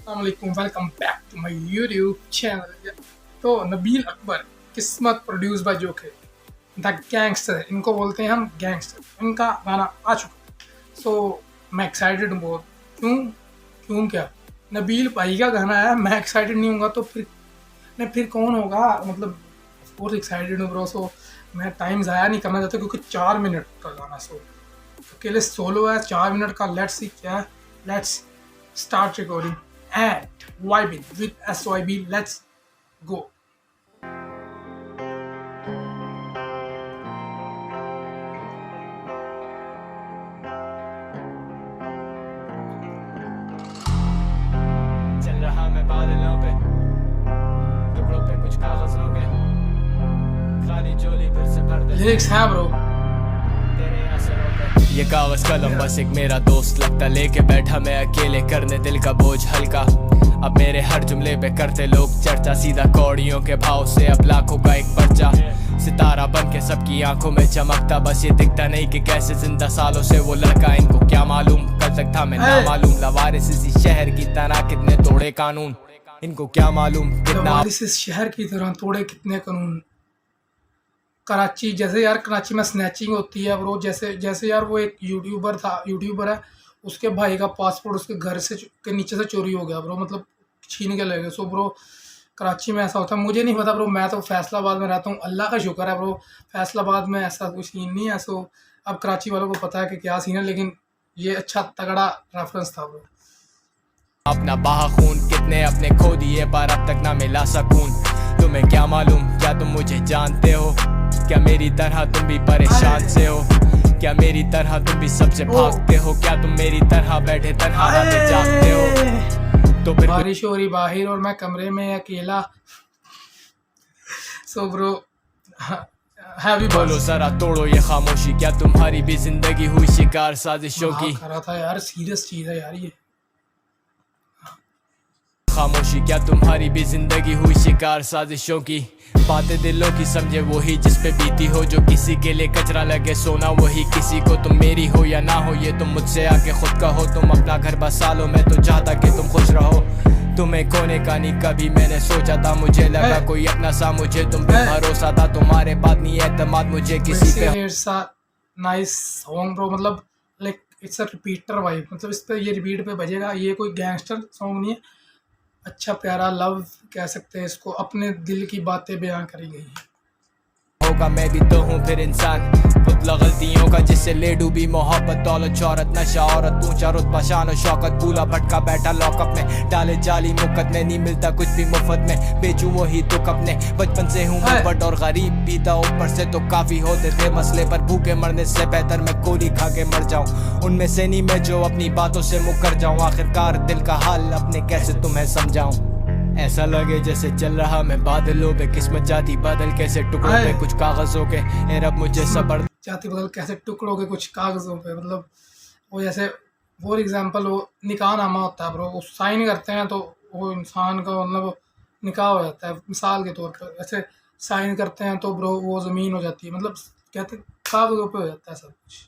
अस्सलामुअलैकुम, welcome back to my YouTube channel. तो नबील अकबर, किस्मत प्रोड्यूस बाय जोके, द गैंगस्टर, इनको बोलते हैं हम गैंगस्टर। इनका गाना आ चुका। सो मैं एक्साइटेड हूँ बहुत। क्यों क्या, नबील भाई का गाना है, मैं एक्साइटेड नहीं होऊंगा तो फिर कौन होगा। मतलब बहुत एक्साइटेड हूँ ब्रो। सो मैं टाइम ज़ाया नहीं करना चाहता क्योंकि 4 मिनट का गाना। सो अकेले सोलो है 4 मिनट का। लेट्स सी क्या है। Let's start recording and vibing with SYB. Let's go. चल रहा मैं बादलों पे, टुकड़ों पे कुछ कागजों के, खाली झोली फिर से भर दे Lyrics हैं bro. तेरे असरों पे। ये कागज कलम बस एक मेरा दोस्त लगता, लेके बैठा मैं अकेले करने दिल का बोझ हल्का। अब मेरे हर जुमले पे करते लोग चर्चा, सीधा कौड़ियों के भाव से अब लाखों का एक पर्चा। सितारा बन के सबकी आंखों में चमकता, बस ये दिखता नहीं कि कैसे जिंदा सालों से वो लड़का। इनको क्या मालूम कल तक था मैं ना मालूम, लवारिस इसी शहर की तरह कितने तोड़े कानून। इनको क्या मालूम कितना लवारिस इस शहर की तरह तोड़े कितने कानून। कराची जैसे यार, कराची में स्नैचिंग होती है ब्रो। जैसे यार वो एक यूट्यूबर है, उसके भाई का पासपोर्ट उसके घर से के नीचे से चोरी हो गया ब्रो। मतलब छीन के ले गए। सो ब्रो कराची में ऐसा होता है। मुझे नहीं पता ब्रो, मैं तो फैसलाबाद में रहता हूँ। अल्लाह का शुक्र है ब्रो, फैसलाबाद में ऐसा कोई सीन नहीं है। सो अब कराची वालों को पता है कि क्या सीन है, लेकिन ये अच्छा तगड़ा रेफरेंस था ब्रो। अपना बहा खून, कितने अपने खो दिए पर अब तक ना मिला सकून। तुम्हें क्या मालूम, क्या तुम मुझे जानते हो? क्या मेरी तरह तुम भी परेशान से हो? क्या मेरी तरह तुम भी सबसे भागते हो? क्या तुम मेरी तरह बैठे तन्हा रातें जागते हो? तो फिर बारिश हो रही बाहर और मैं कमरे में अकेला। सो ब्रो हैवी बोलो जरा तोड़ो ये खामोशी, क्या तुम्हारी भी जिंदगी हुई शिकार साजिशों की? करा था यार, सीरियस चीज है यार ये। खामोशी, क्या तुम्हारी भी जिंदगी हुई शिकार साजिशों की? बातें दिलों की समझे वही जिस पे बीती हो, जो किसी के लिए कचरा लगे सोना वही किसी को। तुम मेरी हो या ना हो ये तुम मुझसे आके खुद कहो, तुम अपना घर बसा लो मैं तो चाहता कि तुम खुश रहो। तुम्हें खोने का नहीं कभी मैंने सोचा था, मुझे लगा कोई अपना सा मुझे तुम पे भरोसा था। तुम्हारे बाद नहीं एतमाद मुझे किसी पे। It's a nice song bro. मतलब like it's a repeater vibe. मतलब इस पे ये रिपीट पे बजेगा। ये कोई गैंगस्टर सॉन्ग नहीं है, अच्छा प्यारा लव कह सकते हैं इसको। अपने दिल की बातें बयां करी गई हैं। होगा मैं भी तो हूँ फिर इंसान, पुतला गलतियों का जिससे ले डूबी मोहब्बत, दौलत शौहरत नशा औरत ऊंचा रुतबा शान और शौकत। भूला भटका बैठा लॉकअप में, डाले जाली मुकद में, नहीं मिलता कुछ भी मुफ्त में, बेचूं वही दुख अपने। बचपन से हूँ मैं बट और गरीब भी था ऊपर से, तो काफी होते थे मसले पर भूखे मरने से बेहतर मैं गोली खा के मर जाऊं। उनमें से नहीं मैं जो अपनी बातों से मुकर जाऊं, आखिरकार दिल का हाल अपने कैसे तुम्हें समझाऊं। ऐसा लगे जैसे चल रहा मैं बादलों पे, किस्मत जाती बदल कैसे टुकड़ों पे कुछ कागजों के। ए रब मुझे सबर जाती बदल कैसे टुकड़ों के कुछ कागजों पे। मतलब वो जैसे फॉर एग्जांपल वो निकाह नामा होता है ब्रो, वो साइन करते हैं तो वो इंसान का मतलब निकाह हो जाता है। मिसाल के तौर पर ऐसे साइन करते हैं तो ब्रो वो ज़मीन हो जाती है। मतलब कहते कागजों पे हो जाता है सब कुछ।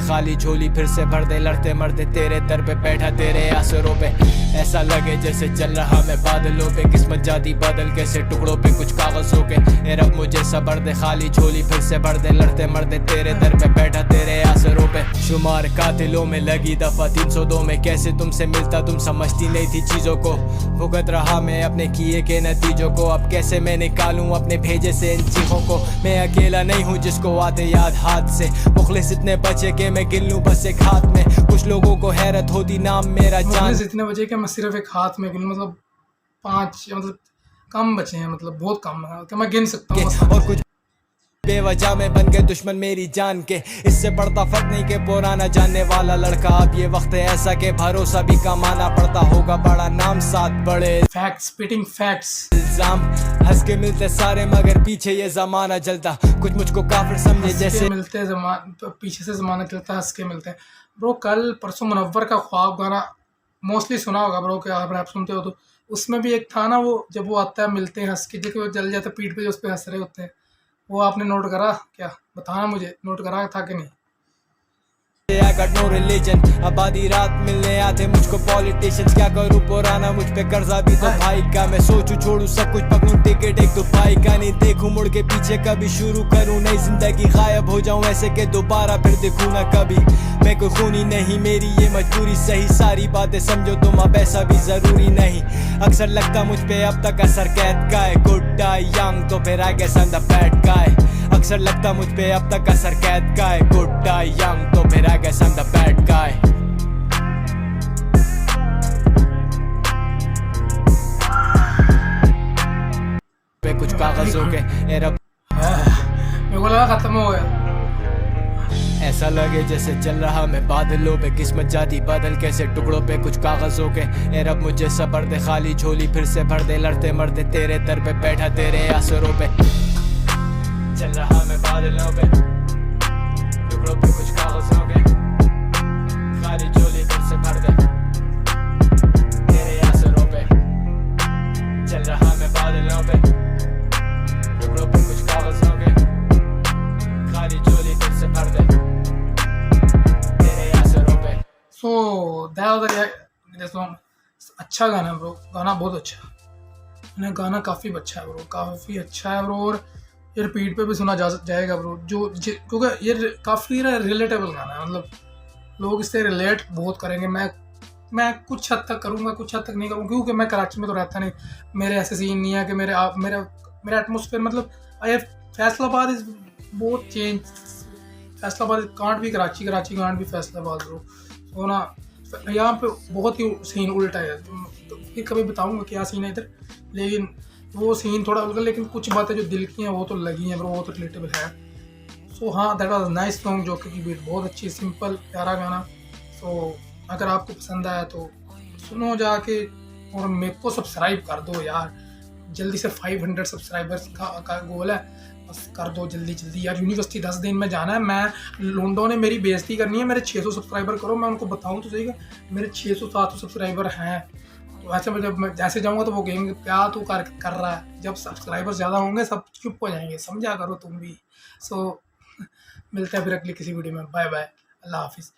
खाली झोली फिर से भर दे, लड़ते मरते तेरे दर पे बैठा तेरे आसरों पे। ऐसा लगे जैसे चल रहा मैं बादलों पे, किस्मत जाती बदल कैसे टुकड़ों पे कुछ कागजों के। ए रब मुझे सबर दे, खाली झोली फिर से भर दे, लड़ते मरते तेरे दर पे बैठा तेरे आसरों पे। शुमार कातिलों में लगी दफा 302 में, कैसे तुमसे मिलता तुम समझती नहीं थी चीजों को। भुगत रहा मैं अपने किए के नतीजों को, अब कैसे मैं निकालूं अपने भेजे से इन चीखों को। मैं अकेला नहीं हूँ जिसको आते याद हाथ से, मुखलिस इतने बचे के मैं गिन लूं बस एक हाथ में। कुछ लोगों को हैरत होती नाम मेरा जान, इतने बजे कि मैं सिर्फ एक हाथ में गिनूं। मतलब 5 मतलब कम बचे हैं, मतलब बहुत कम है कि मैं गिन सकता हूँ। और कुछ बेवजह में बन गए दुश्मन मेरी जान के। इससे पड़ता फर्क नहीं के पुराना जानने वाला लड़का, अब ये वक्त है ऐसा के भरोसा भी कमाना पड़ता होगा। बड़ा नाम साथ बड़े फैक्ट्स, स्पिटिंग फैक्ट्स। इल्जाम हंस के मिलते सारे मगर पीछे ये जमाना जलता, कुछ मुझको काफिर समझे जैसे मिलते पीछे से जमाना चलता है, हंस के मिलते हैं ब्रो। कल परसों मुनव्वर का ख्वाब गाना मोस्टली सुना होगा ब्रो, कि आप रैप सुनते हो तो उसमें भी एक था ना, वो जब वो आता है मिलते हैं हंस के, देखो वो जल जाता है पीठ पे जो उस पर हंस रहे होते हैं। वो आपने नोट करा क्या? बताना मुझे, नोट करा था कि नहीं? I got no religion। अब आधी रात मिलने आते मुझको पॉलिटिशियंस, क्या करूँ पुराना मुझ पे कर्जा भी तो भाई का। मैं सोचूं छोड़ू सब कुछ, पकड़ूं टिकट एक दो भाई का, नहीं देखूं मुड़ के पीछे कभी, शुरू करूं नई जिंदगी, गायब हो जाऊं ऐसे के दोबारा फिर देखूं ना कभी। मैं कोई खूनी नहीं, मेरी ये मजबूरी सही, सारी बातें समझो तुम अब ऐसा भी जरूरी नहीं। अक्सर लगता मुझ पे अब तक असर कैद का है, गुड डाई यंग तो फिर I guess I am the bad guy. अक्सर लगता मुझ पे अब तक असर कैद का है, गुड डाई यंग तो फिर I guess I am the bad guy. पे कुछ कागजों के एरब, मेरे को लगा खत्म हो गया। ऐसा लगे जैसे चल रहा मैं बादलों पे, किस्मत जाती बदल कैसे टुकड़ों पे कुछ कागजों के। ए रब मुझे सबर दे, खाली झोली फिर से भर दे, लड़ते मरते तेरे दर पे बैठा तेरे आसरों पे। चल रहा मैं बादलों पे, टुकड़ों पे कुछ कागजों के, खाली झोली फिर से भर दे तेरे आसरों पे। चल रहा मैं बादलों पे, टुकड़ों पे कुछ कागजों के, खाली झोली फिर से भर दे तेरे आसरों पे। सो दैट सॉन्ग अच्छा गाना है ब्रो, गाना बहुत अच्छा है, गाना काफ़ी अच्छा है ब्रो, काफ़ी अच्छा है ब्रो। और ये रिपीट पे भी सुना जाएगा ब्रो, क्योंकि ये काफ़ी रिलेटेबल गाना है, मतलब लोग इससे रिलेट बहुत करेंगे। मैं कुछ हद तक करूँगा, कुछ हद तक नहीं करूँगा, क्योंकि मैं कराची में तो रहता नहीं, मेरे ऐसे सीन नहीं है कि मेरा एटमोसफेयर, मतलब आई फैसलाबाद इज़ बहुत चेंज, फैसलाबाद कांट भी कराची, कराची कांट भी फैसलाबाद ब्रो। तो ना यहाँ पे बहुत ही सीन उल्टा है, तो फिर कभी बताऊँगा क्या सीन है इधर, लेकिन वो सीन थोड़ा उल्टा, लेकिन कुछ बातें जो दिल की हैं वो तो लगी हैं ब्रो, वो तो रिलेटेबल है। सो हाँ, दैट वाज नाइस सॉन्ग, जो कि बीट बहुत अच्छी, सिंपल प्यारा गाना। सो अगर आपको पसंद आया तो सुनो जाके, और मेरे को सब्सक्राइब कर दो यार, जल्दी से 500 सब्सक्राइबर्स का गोल है, बस कर दो जल्दी जल्दी यार। यूनिवर्सिटी 10 दिन में जाना है, मैं लोंडो ने मेरी बेइज्जती करनी है, मेरे 600 सब्सक्राइबर करो, मैं उनको बताऊँ तो सही कि मेरे 600-700 सब्सक्राइबर हैं। तो ऐसे में जब मैं जैसे जाऊँगा तो वो कहेंगे क्या तू कर रहा है। जब सब्सक्राइबर ज़्यादा होंगे सब चुप हो जाएंगे, समझा करो तुम भी। सो मिलते हैं फिर अगली किसी वीडियो में, बाय बाय, अल्लाह हाफिज़।